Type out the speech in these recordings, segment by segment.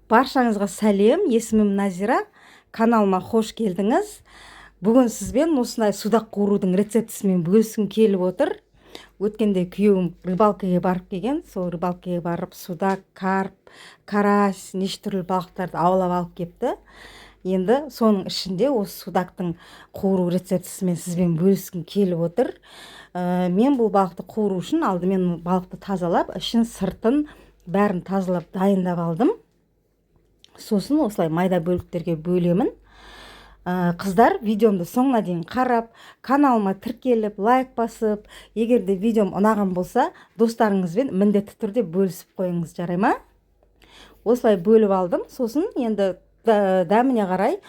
Баршаңызға сәлем, есімім Назира, каналыма қош келдіңіз. Бүгін сізбен осындай судақ қуырудың рецептісімен бөліскім келіп отыр. Өткенде күйеуім рыбалкаға барып келген, сол рыбалкаға барып судак, карп, карась, неше түрлі балықтарды аулап алып кепті. Енді соның ішінде осы судақтың қуыру рецептісімен сізбен бөліскім келіп отыр. Мен бұл балықты қуыру үшін алдымен балықты тазалап, ішін сыртын бәрін тазалап дайындап алдым. Сосын осылай майда бөліктерге бөлемін. Қыздар, видеомды соңына дейін қарап, каналыма тіркеліп, лайк басып, егер де видеом ұнаған болса, достарыңызбен міндетті түрде бөлісіп қойыңыз, жарай ма? Осылай бөліп алдым. Сосын енді дәміне қарай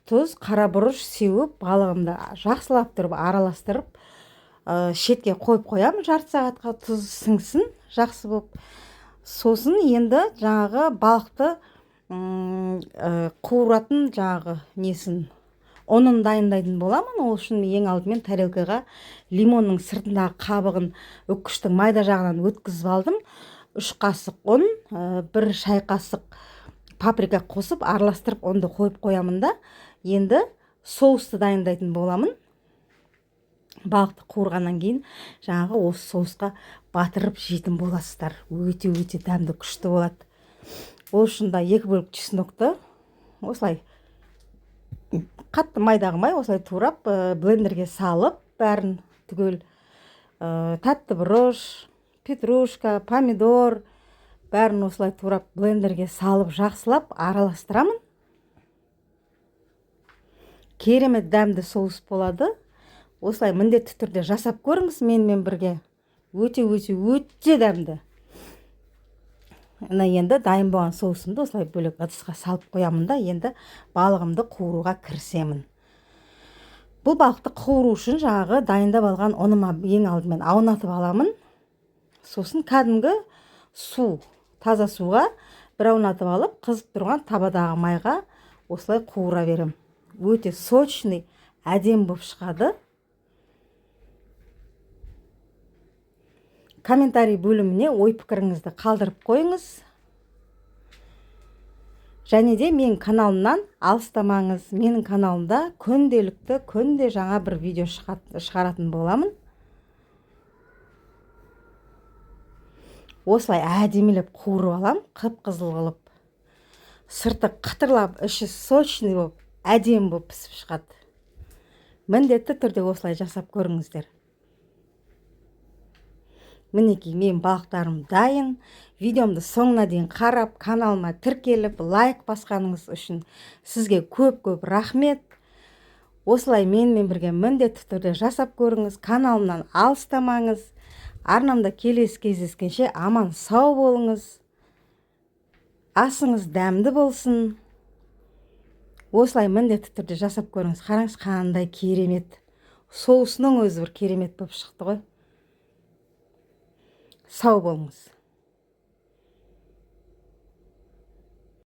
тұз, қара бұрыш сеуіп, балығымды жақсылап тұрып, араластырып, шетке қойып қоямын. Жарты сағатқа тұз сіңсін, жақсы болып. Сосын енді жаңағы балықты қуыратын жаңағы несін оның дайындайтын боламын. Ол үшін ең алдымен тарелкаға лимонның сыртындағы қабығын үккіштің майда жағынан өткізіп алдым. 3 қасық ұн, 1 шай қасық паприка қосып араластырып онды қойып қоямын да. Енді соусты дайындайтын боламын. Балықты қуырғаннан кейін жаңағы осы соусқа батырып жейтін боласыздар. Өте дәмді, күшті болады. Ол үшін да 2 бөлік чеснокты осылай қатты майда қылмай, осылай турап блендерге салып, бәрін түгел тәтті бұрыш, петрушка, помидор бәрін осылай турап блендерге салып жақсылап араластырамын. Керемет дәмді соус болады. Осылай міндетті түрде жасап көріңіз менімен бірге. Өте дәмді. Енді дайын болған соусымды осылай бөлек ыдысқа салып қоямын да, енді балығымды қуыруға кірісемін. Бұл балықты қуыру үшін жаңағы дайындап алған ұныма ең алдымен аунатып аламын. Сосын кәдімгі су, таза суға бір аунатып алып, қызып тұрған табадағы майға осылай қуыра берем. Өте сочный, әдем болып шығады. Комментарий бөліміне ой пікіріңізді қалдырып қойыңыз. Және де менің каналымнан алыстамаңыз. Менің каналымда күнде жаңа бір видео шығаратын боламын. Осылай әдемілеп қуырып алам, қып-қызыл қылып. Сырты қытырлап, іші сочный болып, әдем болып пісіп шығады. Міндетті түрде осылай жасап көріңіздер. Мінекей, мен балықтарым дайын. Видеомды соңына дейін қарап, каналыма тіркеліп, лайк басқаныңыз үшін сізге көп рахмет. Осылай менімен бірге міндетті түрде жасап көріңіз. Каналымнан алыстамаңыз. Арнамда келесі кездескенше аман сау болыңыз. Асыңыз дәмді болсын. Осылай міндетті түрде жасап көріңіз. Қараңыз, қандай керемет. Соусының өзі бір керемет болып шықты ғой. Сау болыңыз.